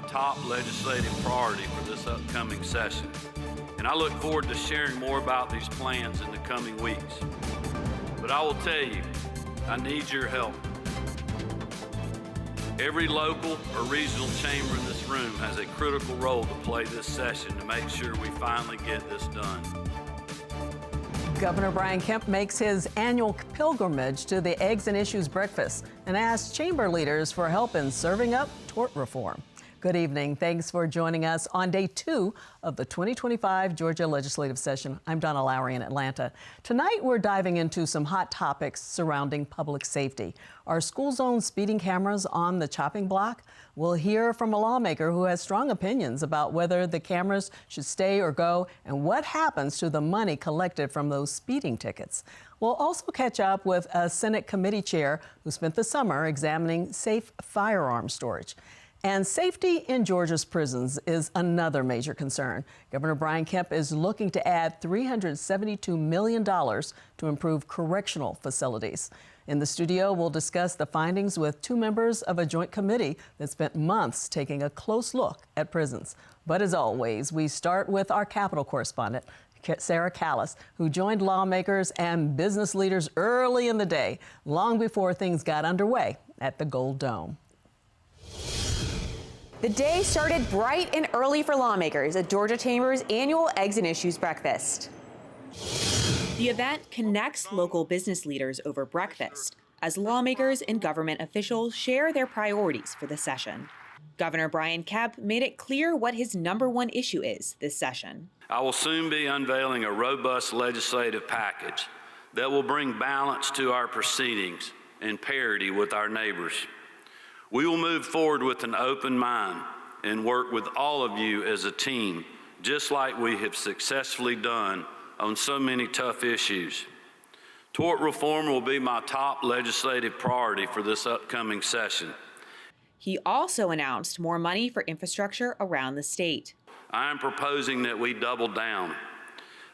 top legislative priority for this upcoming session, and I look forward to sharing more about these plans in the coming weeks. But I will tell you, I need your help. Every local or regional chamber in this room has a critical role to play this session to make sure we finally get this done. Governor Brian Kemp makes his annual pilgrimage to the Eggs and Issues breakfast and asks chamber leaders for help in serving up tort reform. Good evening. Thanks for joining us on day 2 of the 2025 Georgia legislative session. I'm Donna Lowry in Atlanta. Tonight, we're diving into some hot topics surrounding public safety. Are school zone speeding cameras on the chopping block? We'll hear from a lawmaker who has strong opinions about whether the cameras should stay or go and what happens to the money collected from those speeding tickets. We'll also catch up with a Senate committee chair who spent the summer examining safe firearm storage. And safety in Georgia's prisons is another major concern. Governor Brian Kemp is looking to add $372 million to improve correctional facilities. In the studio, we'll discuss the findings with 2 members of a joint committee that spent months taking a close look at prisons. But as always, we start with our Capitol correspondent, Sarah Callis, who joined lawmakers and business leaders early in the day, long before things got underway at the Gold Dome. The day started bright and early for lawmakers at Georgia Chamber's annual Eggs and Issues breakfast. The event connects local business leaders over breakfast as lawmakers and government officials share their priorities for the session. Governor Brian Kemp made it clear what his #1 issue is this session. I will soon be unveiling a robust legislative package that will bring balance to our proceedings and parity with our neighbors. We will move forward with an open mind and work with all of you as a team, just like we have successfully done on so many tough issues. Tort reform will be my top legislative priority for this upcoming session. He also announced more money for infrastructure around the state. I am proposing that we double down.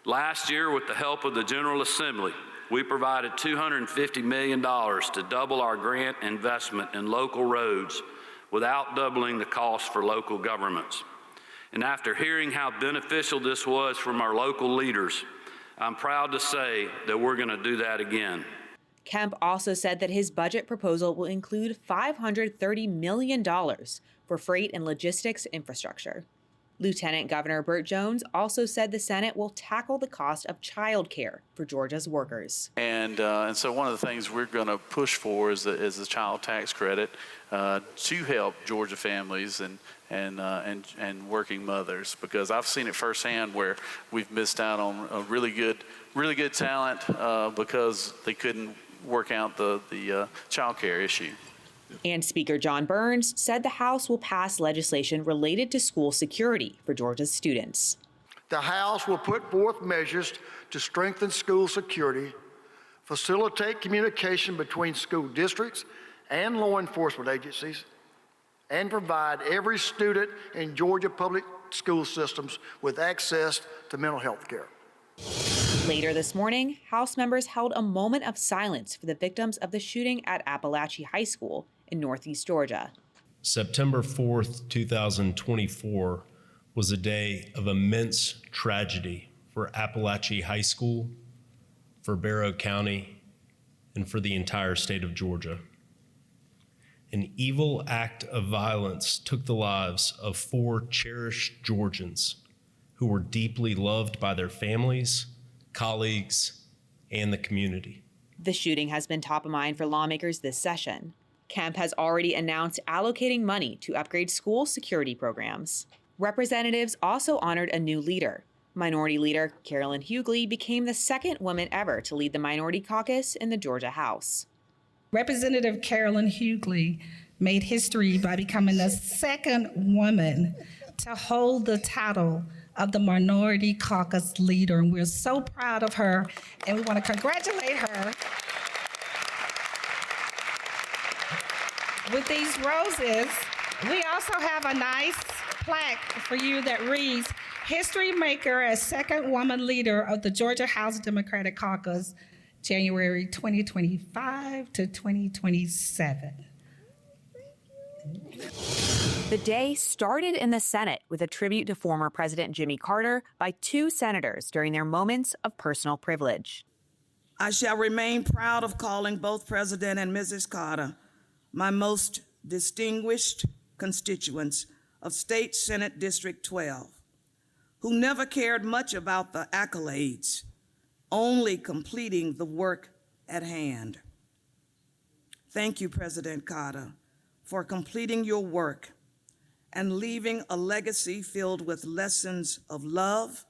Last year, with the help of the General Assembly, we provided $250 million to double our grant investment in local roads without doubling the cost for local governments. And after hearing how beneficial this was from our local leaders, I'm proud to say that we're going to do that again. Kemp also said that his budget proposal will include $530 million for freight and logistics infrastructure. Lieutenant Governor Burt Jones also said the Senate will tackle the cost of child care for Georgia's workers. And so one of the things we're going to push for is the child tax credit to help Georgia families and working mothers, because I've seen it firsthand where we've missed out on a really good talent because they couldn't work out the child care issue. And Speaker John Burns said the House will pass legislation related to school security for Georgia's students. The House will put forth measures to strengthen school security, facilitate communication between school districts and law enforcement agencies, and provide every student in Georgia public school systems with access to mental health care. Later this morning, House members held a moment of silence for the victims of the shooting at Appalachia High School in Northeast Georgia. September 4th, 2024 was a day of immense tragedy for Appalachia High School, for Barrow County, and for the entire state of Georgia. An evil act of violence took the lives of 4 cherished Georgians who were deeply loved by their families, colleagues, and the community. The shooting has been top of mind for lawmakers this session. Kemp has already announced allocating money to upgrade school security programs. Representatives also honored a new leader. Minority Leader Carolyn Hughley became the 2nd woman ever to lead the Minority Caucus in the Georgia House. Representative Carolyn Hughley made history by becoming the 2nd woman to hold the title of the Minority Caucus leader, and we're so proud of her, and we want to congratulate her. With these roses, we also have a nice plaque for you that reads, History Maker as 2nd Woman Leader of the Georgia House Democratic Caucus, January 2025 to 2027. The day started in the Senate with a tribute to former President Jimmy Carter by two senators during their moments of personal privilege. I shall remain proud of calling both President and Mrs. Carter my most distinguished constituents of State Senate District 12, who never cared much about the accolades, only completing the work at hand. Thank you, President Carter, for completing your work and leaving a legacy filled with lessons of love,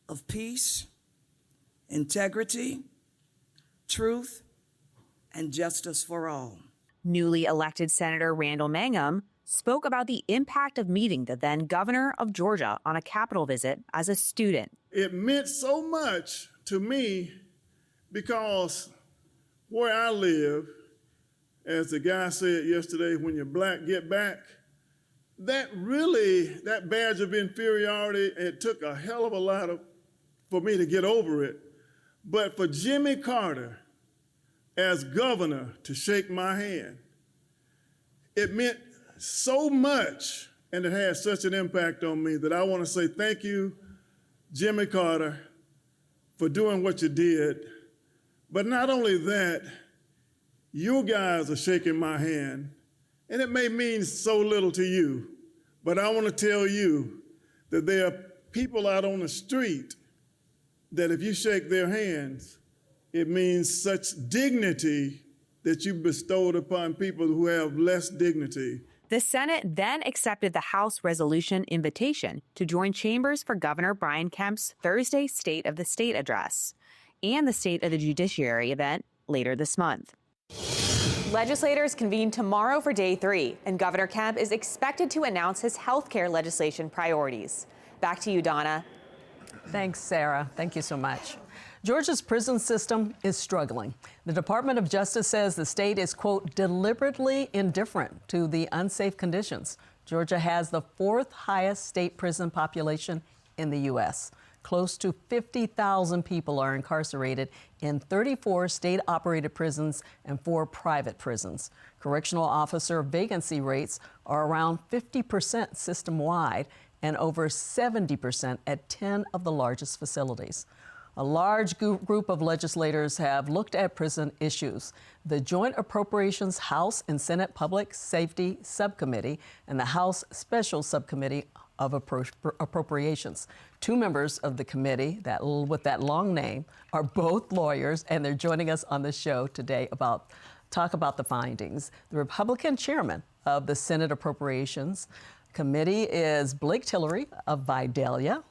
of peace, integrity, truth, and justice for all. Newly elected Senator Randall Mangum spoke about the impact of meeting the then governor of Georgia on a Capitol visit as a student. It meant so much to me because where I live, as the guy said yesterday, when you're black, get back, that badge of inferiority, it took a hell of a lot for me to get over it. But for Jimmy Carter, as governor, to shake my hand, it meant so much, and it had such an impact on me that I want to say thank you, Jimmy Carter, for doing what you did. But not only that, you guys are shaking my hand, and it may mean so little to you, but I want to tell you that there are people out on the street that if you shake their hands, it means such dignity that you bestowed upon people who have less dignity. The Senate then accepted the House resolution invitation to join chambers for Governor Brian Kemp's Thursday State of the State address and the State of the Judiciary event later this month. Legislators convene tomorrow for day 3, and Governor Kemp is expected to announce his health care legislation priorities. Back to you, Donna. Thanks, Sarah. Thank you so much. Georgia's prison system is struggling. The Department of Justice says the state is, quote, deliberately indifferent to the unsafe conditions. Georgia has the 4th highest state prison population in the U.S. Close to 50,000 people are incarcerated in 34 state-operated prisons and 4 private prisons. Correctional officer vacancy rates are around 50% system-wide and over 70% at 10 of the largest facilities. A large group of legislators have looked at prison issues. The Joint Appropriations House and Senate Public Safety Subcommittee and the House Special Subcommittee of Appropriations. 2 members of the committee with that long name are both lawyers, and they're joining us on the show today talk about the findings. The Republican chairman of the Senate Appropriations Committee is Blake Tillery of Vidalia,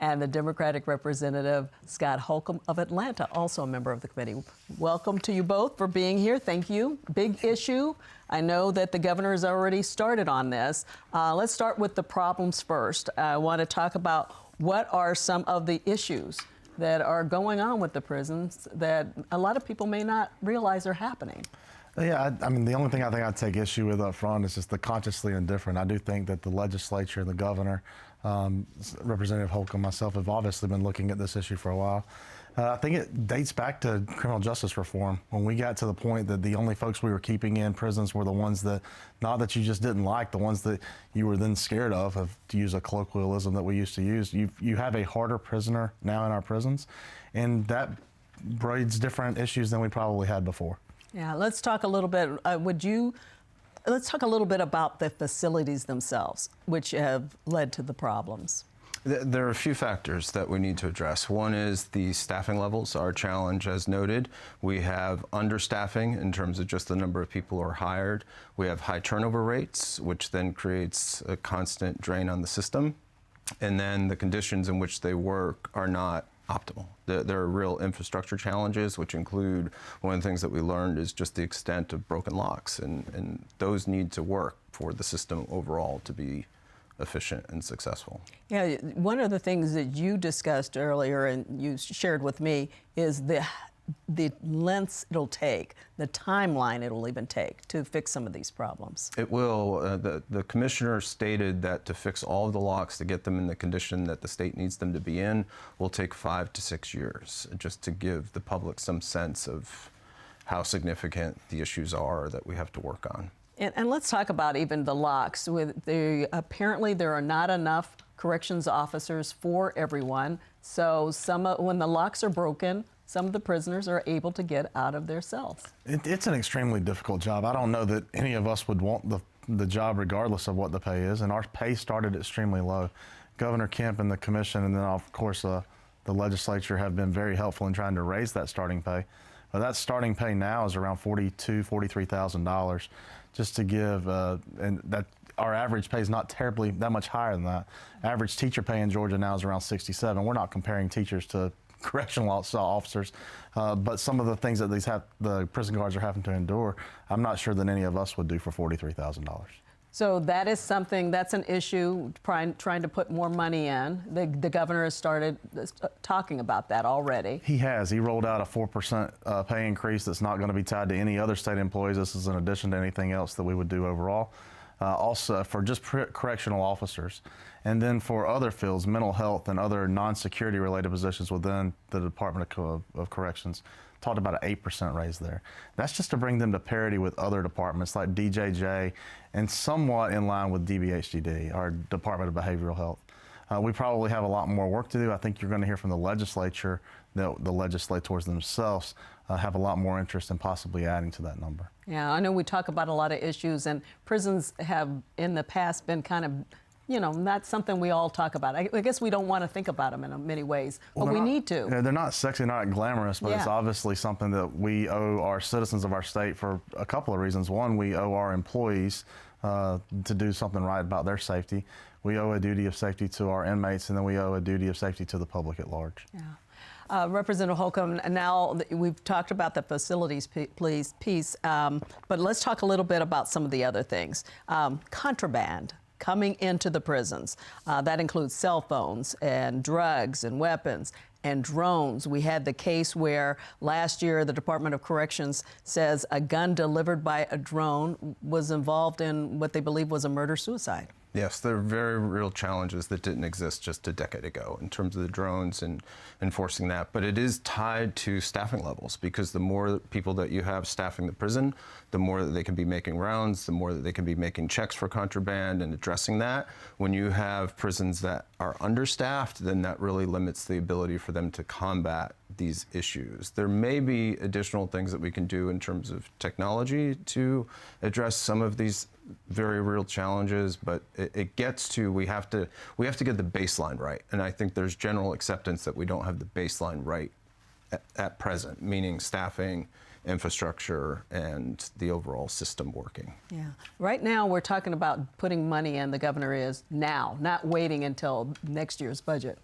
and the Democratic Representative Scott Holcomb of Atlanta, also a member of the committee. Welcome to you both for being here. Thank you. Big issue. I know that the governor has already started on this. Let's start with the problems first. I want to talk about what are some of the issues that are going on with the prisons that a lot of people may not realize are happening. Yeah, I mean, the only thing I think I'd take issue with up front is just the consciously indifferent. I do think that the legislature and the governor, Representative Holcomb, myself, have obviously been looking at this issue for a while. I think it dates back to criminal justice reform, when we got to the point that the only folks we were keeping in prisons were the ones that, not that you just didn't like, the ones that you were then scared of, to use a colloquialism that we used to use. You have a harder prisoner now in our prisons, and that breeds different issues than we probably had before. Yeah, let's talk a little bit. Let's talk a little bit about the facilities themselves, which have led to the problems. There are a few factors that we need to address. One is the staffing levels. Our challenge, as noted, we have understaffing in terms of just the number of people who are hired. We have high turnover rates, which then creates a constant drain on the system. And then the conditions in which they work are not optimal. There are real infrastructure challenges, which include, one of the things that we learned is just the extent of broken locks, and those need to work for the system overall to be efficient and successful. Yeah, one of the things that you discussed earlier and you shared with me is the lengths it'll take, the timeline it'll even take to fix some of these problems. It will. The commissioner stated that to fix all of the locks, to get them in the condition that the state needs them to be in, will take 5 to 6 years, just to give the public some sense of how significant the issues are that we have to work on. And let's talk about even the locks. Apparently there are not enough corrections officers for everyone. So when the locks are broken, some of the prisoners are able to get out of their cells. It's an extremely difficult job. I don't know that any of us would want the job regardless of what the pay is, and our pay started extremely low. Governor Kemp and the commission, and then of course the legislature have been very helpful in trying to raise that starting pay. That starting pay now is around $42,000, $43,000, just to give, and that our average pay is not terribly that much higher than that. Average teacher pay in Georgia now is around $67,000. We're not comparing teachers to correctional officers, but some of the things that the prison guards are having to endure, I'm not sure that any of us would do for $43,000. So that is something, that's an issue, trying to put more money in. The governor has started talking about that already. He has. He rolled out a 4% pay increase that's not going to be tied to any other state employees. This is in addition to anything else that we would do overall. Also for just correctional officers. And then for other fields, mental health and other non-security related positions within the Department of Corrections, talked about an 8% raise there. That's just to bring them to parity with other departments like DJJ and somewhat in line with DBHDD, our Department of Behavioral Health. We probably have a lot more work to do. I think you're going to hear from the legislature that the legislators themselves have a lot more interest in possibly adding to that number. Yeah, I know we talk about a lot of issues, and prisons have in the past been kind of, not something we all talk about. I guess we don't want to think about them in many ways, but we need to. They're not sexy, not glamorous, but it's obviously something that we owe our citizens of our state for a couple of reasons. One, we owe our employees to do something right about their safety. We owe a duty of safety to our inmates, and then we owe a duty of safety to the public at large. Yeah. Representative Holcomb, now we've talked about the facilities piece, but let's talk a little bit about some of the other things. Contraband coming into the prisons. That includes cell phones and drugs and weapons and drones. We had the case where last year the Department of Corrections says a gun delivered by a drone was involved in what they believe was a murder-suicide. Yes, there are very real challenges that didn't exist just a decade ago in terms of the drones and enforcing that. But it is tied to staffing levels, because the more people that you have staffing the prison, the more that they can be making rounds, the more that they can be making checks for contraband and addressing that. When you have prisons that are understaffed, then that really limits the ability for them to combat these issues. There may be additional things that we can do in terms of technology to address some of these very real challenges, but it gets to, we have to get the baseline right. And I think there's general acceptance that we don't have the baseline right at present, meaning staffing, infrastructure, and the overall system working. Yeah. Right now, we're talking about putting money in. The governor is now, not waiting until next year's budget.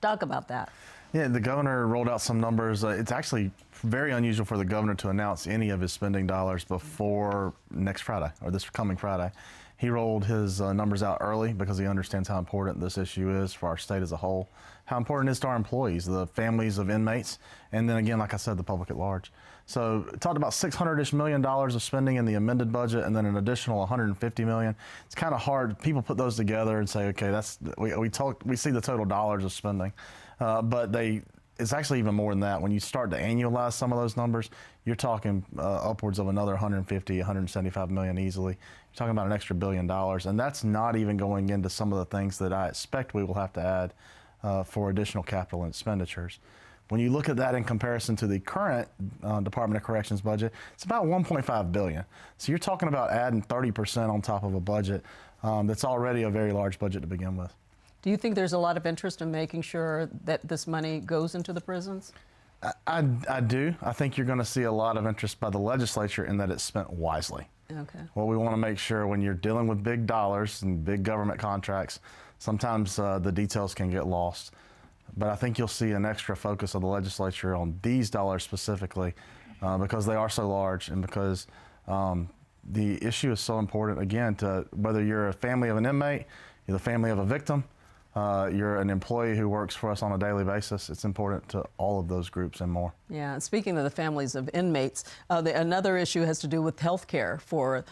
Talk about that. Yeah, the governor rolled out some numbers. It's actually very unusual for the governor to announce any of his spending dollars before next Friday, or this coming Friday. He rolled his numbers out early because he understands how important this issue is for our state as a whole, how important it is to our employees, the families of inmates, and then again, like I said, the public at large. So talked about $600-ish million of spending in the amended budget, and then an additional $150 million. It's kind of hard. People put those together and say, okay, we see the total dollars of spending, but it's actually even more than that. When you start to annualize some of those numbers, you're talking upwards of another $175 million easily. You're talking about an extra $1 billion, and that's not even going into some of the things that I expect we will have to add for additional capital expenditures. When you look at that in comparison to the current Department of Corrections budget, it's about $1.5 billion. So you're talking about adding 30% on top of a budget that's already a very large budget to begin with. Do you think there's a lot of interest in making sure that this money goes into the prisons? I do. I think you're going to see a lot of interest by the legislature in that it's spent wisely. Okay. Well, we want to make sure when you're dealing with big dollars and big government contracts, sometimes the details can get lost. But I think you'll see an extra focus of the legislature on these dollars specifically because they are so large and because the issue is so important, again, to whether you're a family of an inmate, you're the family of a victim, you're an employee who works for us on a daily basis. It's important to all of those groups and more. Yeah, and speaking of the families of inmates, another issue has to do with health care for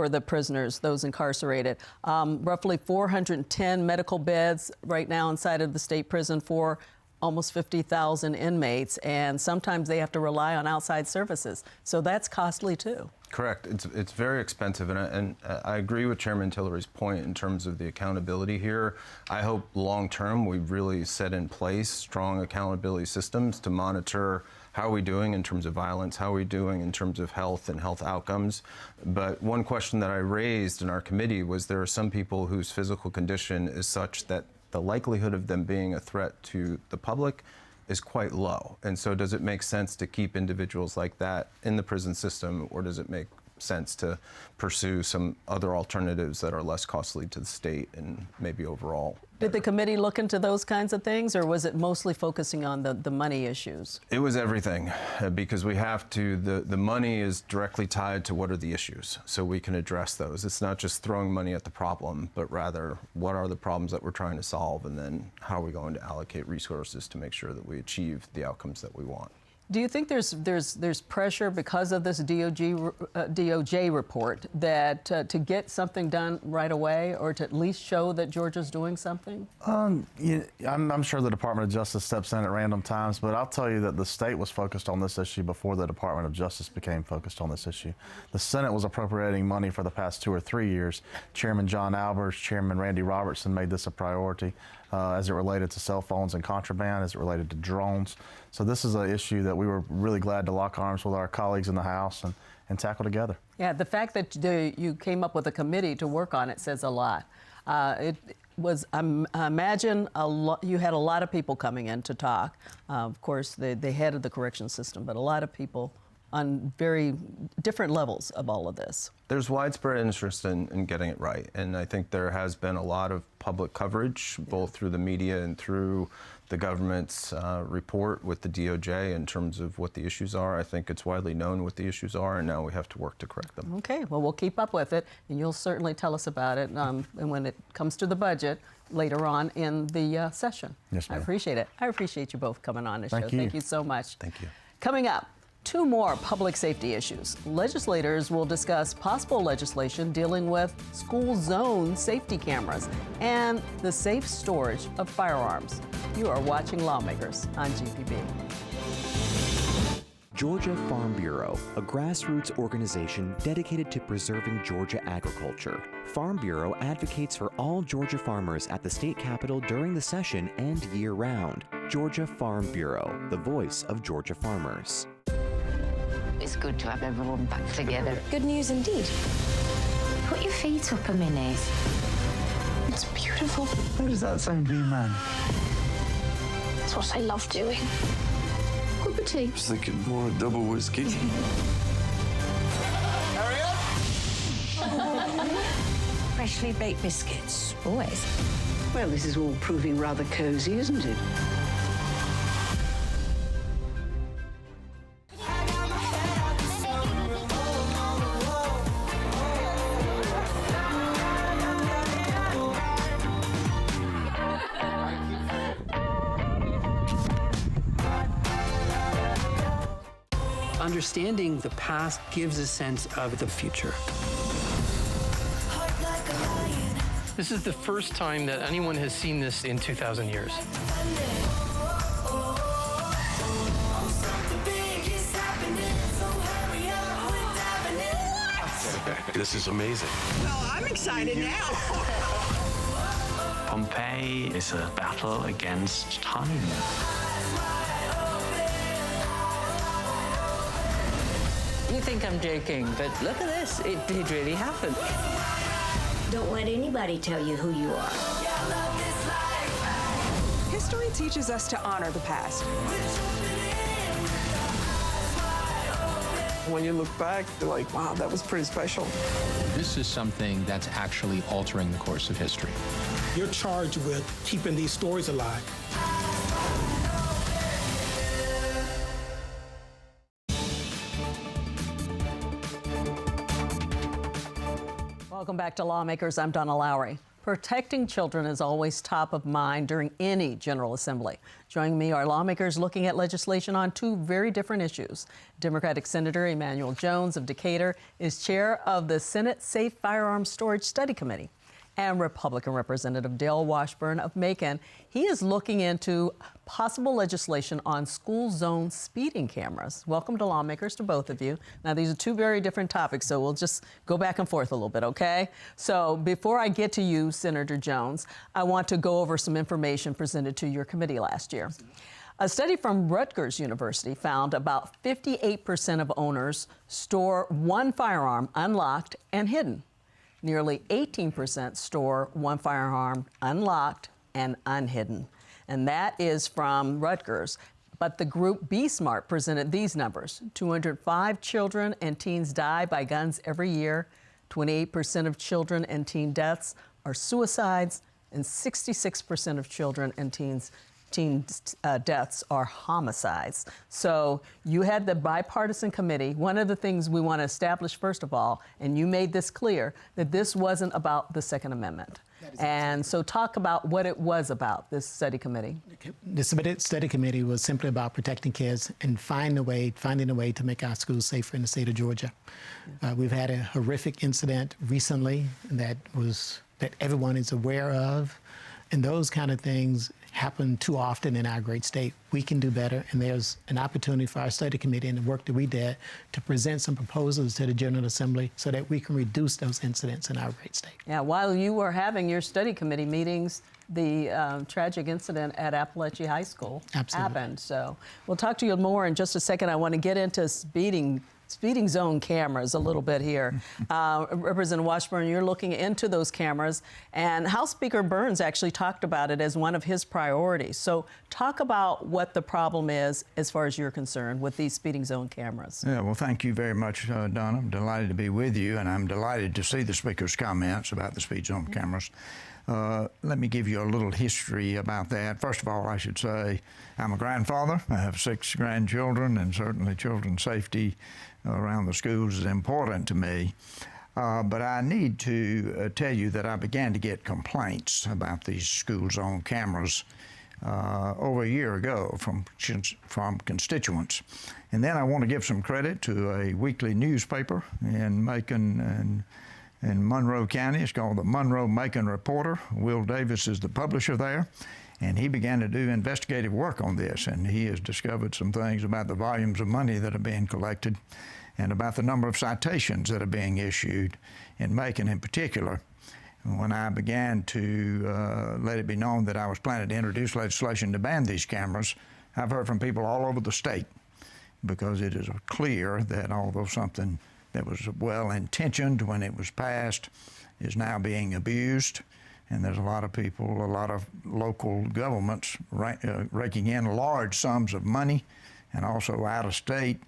the prisoners, those incarcerated. Roughly 410 medical beds right now inside of the state prison for almost 50,000 inmates, and sometimes they have to rely on outside services. So that's costly too. Correct. It's very expensive, and I agree with Chairman Tillery's point in terms of the accountability here. I hope long-term we really set in place strong accountability systems to monitor how are we doing in terms of violence, how are we doing in terms of health and health outcomes. But one question that I raised in our committee was there are some people whose physical condition is such that the likelihood of them being a threat to the public is quite low. And so does it make sense to keep individuals like that in the prison system, or does it make sense to pursue some other alternatives that are less costly to the state and maybe overall? Did the committee look into those kinds of things, or was it mostly focusing on the money issues? It was everything, because we have to, the money is directly tied to what are the issues, so we can address those. It's not just throwing money at the problem, but rather what are the problems that we're trying to solve, and then how are we going to allocate resources to make sure that we achieve the outcomes that we want. Do you think there's pressure because of this DOJ report that to get something done right away, or to at least show that Georgia's doing something? I'm sure the Department of Justice steps in at random times, but I'll tell you that the state was focused on this issue before the Department of Justice became focused on this issue. The Senate was appropriating money for the past 2 or 3 years. Chairman John Albers, Chairman Randy Robertson made this a priority as it related to cell phones and contraband, as it related to drones. So this is an issue that we were really glad to lock arms with our colleagues in the House and tackle together. Yeah, the fact that you came up with a committee to work on it says a lot. It was, I imagine, you had a lot of people coming in to talk. Of course, the head of the correction system, but a lot of people on very different levels of all of this. There's widespread interest in getting it right, and I think there has been a lot of public coverage, both through the media and through the government's report with the DOJ in terms of what the issues are. I think it's widely known what the issues are, and now we have to work to correct them. Okay, well, we'll keep up with it, and you'll certainly tell us about it and when it comes to the budget later on in the session. Yes, ma'am. I appreciate it. I appreciate you both coming on the show. Thank you so much. Thank you. Coming up, 2 more public safety issues. Legislators will discuss possible legislation dealing with school zone safety cameras and the safe storage of firearms. You are watching Lawmakers on GPB. Georgia Farm Bureau, a grassroots organization dedicated to preserving Georgia agriculture. Farm Bureau advocates for all Georgia farmers at the state capitol during the session and year-round. Georgia Farm Bureau, the voice of Georgia farmers. It's good to have everyone back together. Good news indeed. Put your feet up a minute. It's beautiful. How does that sound, Green Man? It's what I love doing. Cup of tea. I was thinking more double whiskey. Hurry up! Freshly baked biscuits, always. Well, this is all proving rather cozy, isn't it? Understanding the past gives a sense of the future. This is the first time that anyone has seen this in 2,000 years. This is amazing. Well, I'm excited now. Pompeii is a battle against time. You think I'm joking, but look at this. It did really happen. Don't let anybody tell you who you are. History teaches us to honor the past. When you look back, you're like, wow, that was pretty special. This is something that's actually altering the course of history. You're charged with keeping these stories alive. Welcome back to Lawmakers. I'm Donna Lowry. Protecting children is always top of mind during any General Assembly. Joining me are lawmakers looking at legislation on 2 very different issues. Democratic Senator Emanuel Jones of Decatur is chair of the Senate Safe Firearms Storage Study Committee. and Republican Representative Dale Washburn of Macon. He is looking into possible legislation on school zone speeding cameras. Welcome to Lawmakers to both of you. Now, these are two very different topics, so we'll just go back and forth a little bit, okay? So before I get to you, Senator Jones, I want to go over some information presented to your committee last year. A study from Rutgers University found about 58% of owners store one firearm unlocked and hidden. Nearly 18% store one firearm unlocked and unhidden. And that is from Rutgers. But the group Be Smart presented these numbers. 205 children and teens die by guns every year. 28% of children and teen deaths are suicides, and 66% of children and teen deaths are homicides. So you had the bipartisan committee. One of the things we want to establish, first of all, and you made this clear, that this wasn't about the Second Amendment. And so talk about what it was about, this study committee. The study committee was simply about protecting kids and finding a way to make our schools safer in the state of Georgia. We've had a horrific incident recently that everyone is aware of, and those kind of things happen too often in our great state. We can do better, and there's an opportunity for our study committee and the work that we did to present some proposals to the General Assembly so that we can reduce those incidents in our great state. Yeah, while you were having your study committee meetings, the tragic incident at Appalachia High School happened. So we'll talk to you more in just a second. I want to get into speeding zone cameras a little bit here. Representative Washburn, you're looking into those cameras, and House Speaker Burns actually talked about it as one of his priorities. So talk about what the problem is as far as you're concerned with these speeding zone cameras. Yeah, well, thank you very much, Donna. I'm delighted to be with you, and I'm delighted to see the Speaker's comments about the speed zone cameras. Let me give you a little history about that. First of all, I should say I'm a grandfather. I have 6 grandchildren, and certainly children's safety around the schools is important to me. But I need to tell you that I began to get complaints about these school zone cameras over a year ago from constituents. And then I want to give some credit to a weekly newspaper in Macon in Monroe County. It's called the Monroe-Macon Reporter. Will Davis is the publisher there, and he began to do investigative work on this, and he has discovered some things about the volumes of money that are being collected and about the number of citations that are being issued in Macon in particular. When I began to let it be known that I was planning to introduce legislation to ban these cameras, I've heard from people all over the state, because it is clear that although something that was well-intentioned when it was passed is now being abused, and there's a lot of people, a lot of local governments raking in large sums of money, and also out-of-state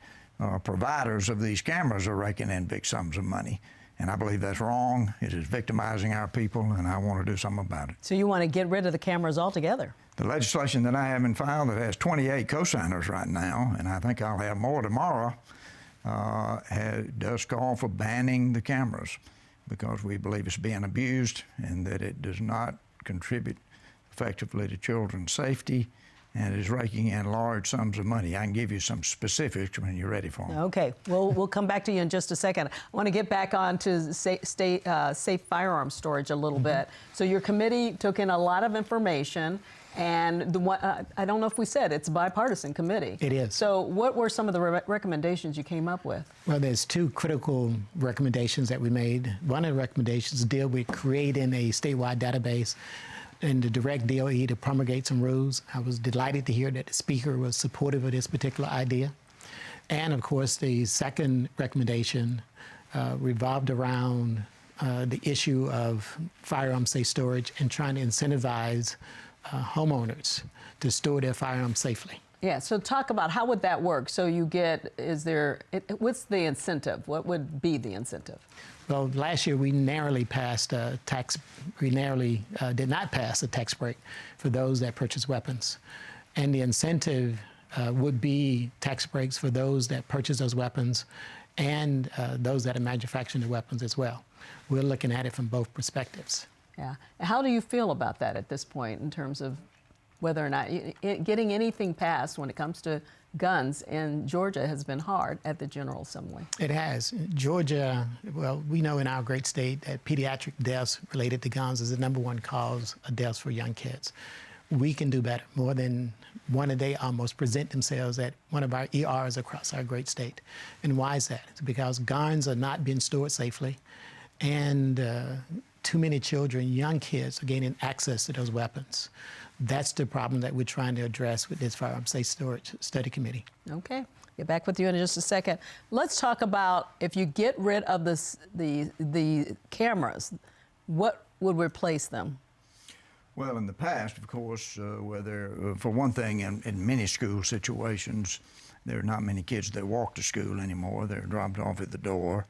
providers of these cameras are raking in big sums of money. And I believe that's wrong. It is victimizing our people, and I want to do something about it. So you want to get rid of the cameras altogether? The legislation that I have in file that has 28 co-signers right now, and I think I'll have more tomorrow, does call for banning the cameras, because we believe it's being abused and that it does not contribute effectively to children's safety, and is raking in large sums of money. I can give you some specifics when you're ready for them. Okay, we'll come back to you in just a second. I want to get back on to safe firearm storage a little bit. So your committee took in a lot of information, and I don't know if we said it's a bipartisan committee. It is. So what were some of the recommendations you came up with? Well, there's 2 critical recommendations that we made. One of the recommendations deal with creating a statewide database and to direct DOE to promulgate some rules. I was delighted to hear that the Speaker was supportive of this particular idea. And of course, the second recommendation revolved around the issue of firearm safe storage and trying to incentivize homeowners to store their firearms safely. Yeah, so talk about how would that work? So you get, what's the incentive? What would be the incentive? Well, last year we narrowly did not pass a tax break for those that purchase weapons. And the incentive would be tax breaks for those that purchase those weapons and those that are manufacturing the weapons as well. We're looking at it from both perspectives. Yeah. How do you feel about that at this point in terms of whether or not getting anything passed when it comes to guns in Georgia has been hard at the General Assembly. It has. Georgia, well, we know in our great state that pediatric deaths related to guns is the #1 cause of deaths for young kids. We can do better. More than one a day almost present themselves at one of our ERs across our great state. And why is that? It's because guns are not being stored safely, and too many children, young kids, are gaining access to those weapons. That's the problem that we're trying to address with this Firearms Safe Storage Study Committee. Okay, get back with you in just a second. Let's talk about if you get rid of the cameras, what would replace them? Well, in the past, of course, for one thing, in many school situations, there are not many kids that walk to school anymore. They're dropped off at the door.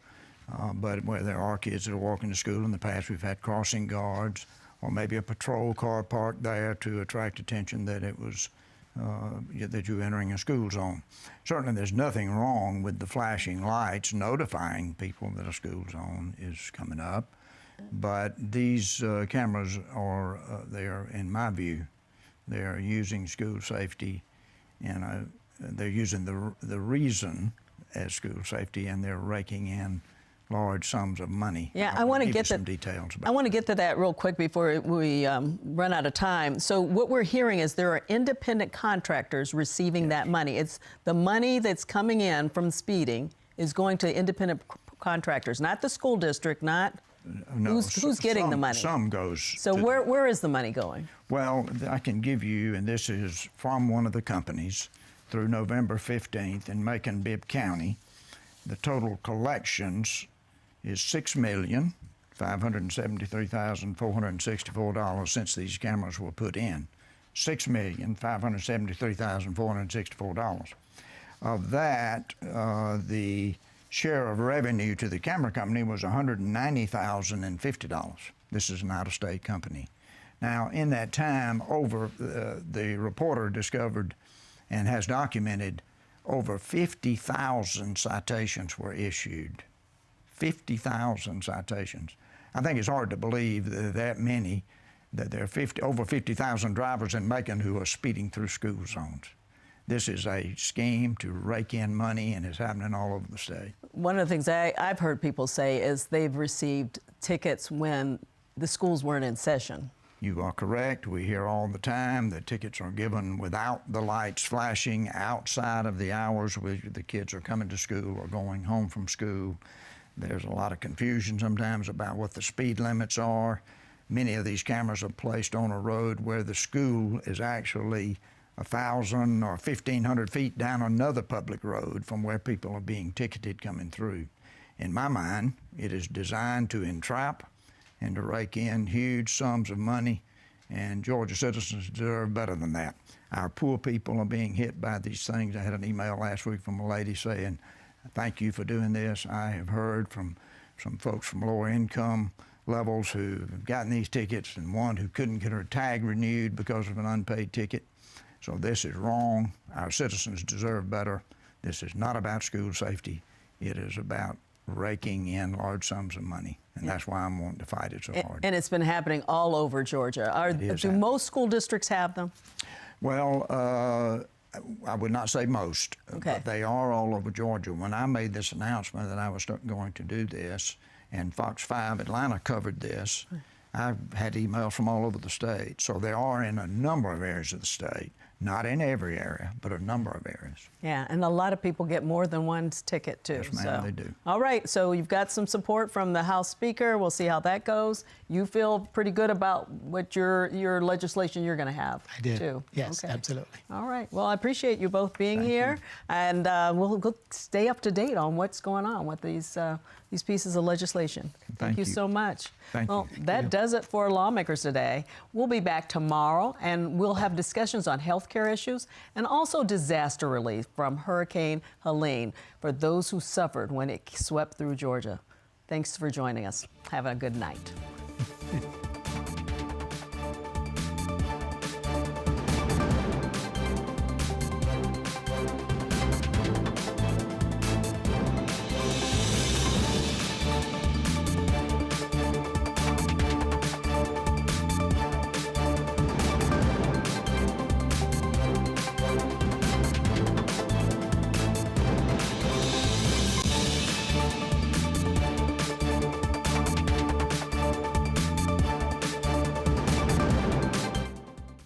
But where there are kids that are walking to school, in the past we've had crossing guards or maybe a patrol car parked there to attract attention that it was that you're entering a school zone. Certainly there's nothing wrong with the flashing lights notifying people that a school zone is coming up. But these cameras are, they are, in my view, they are using school safety, and they're using the reason as school safety, and they're raking in large sums of money. Yeah, I want to get some details about I want to get to that real quick before we run out of time. So what we're hearing is there are independent contractors receiving that money. It's the money that's coming in from speeding is going to independent contractors, not the school district, not no, who's getting the money. Some goes. So where is the money going? Well, I can give you, and this is from one of the companies, through November 15th in Macon-Bibb County, the total collections is $6,573,464 since these cameras were put in. $6,573,464. Of that, the share of revenue to the camera company was $190,050. This is an out-of-state company. Now, in that time, the reporter discovered and has documented over 50,000 citations were issued. 50,000 citations. I think it's hard to believe that many, that there are over 50,000 drivers in Macon who are speeding through school zones. This is a scheme to rake in money, and it's happening all over the state. One of the things I've heard people say is they've received tickets when the schools weren't in session. You are correct. We hear all the time that tickets are given without the lights flashing outside of the hours where the kids are coming to school or going home from school. There's a lot of confusion sometimes about what the speed limits are. Many of these cameras are placed on a road where the school is actually 1,000 or 1,500 feet down another public road from where people are being ticketed coming through. In my mind, it is designed to entrap and to rake in huge sums of money, and Georgia citizens deserve better than that. Our poor people are being hit by these things. I had an email last week from a lady saying, "Thank you for doing this. I have heard from some folks from lower income levels who've gotten these tickets, and one who couldn't get her tag renewed because of an unpaid ticket. So this is wrong. Our citizens deserve better. This is not about school safety. It is about raking in large sums of money, and that's why I'm wanting to fight it so hard." And it's been happening all over Georgia. Do most school districts have them? Well, I would not say most, but they are all over Georgia. When I made this announcement that I was going to do this, and Fox 5 Atlanta covered this, I've had emails from all over the state. So they are in a number of areas of the state, not in every area, but a number of areas. Yeah, and a lot of people get more than one ticket, too. Yes, ma'am, they do. All right, so you've got some support from the House Speaker. We'll see how that goes. You feel pretty good about what your legislation you're going to have, I do. too. Yes, absolutely. All right. Well, I appreciate you both being here, and we'll stay up to date on what's going on with these pieces of legislation. Thank you so much. Well, that does it for Lawmakers today. We'll be back tomorrow, and we'll have discussions on healthcare issues and also disaster relief from Hurricane Helene for those who suffered when it swept through Georgia. Thanks for joining us. Have a good night.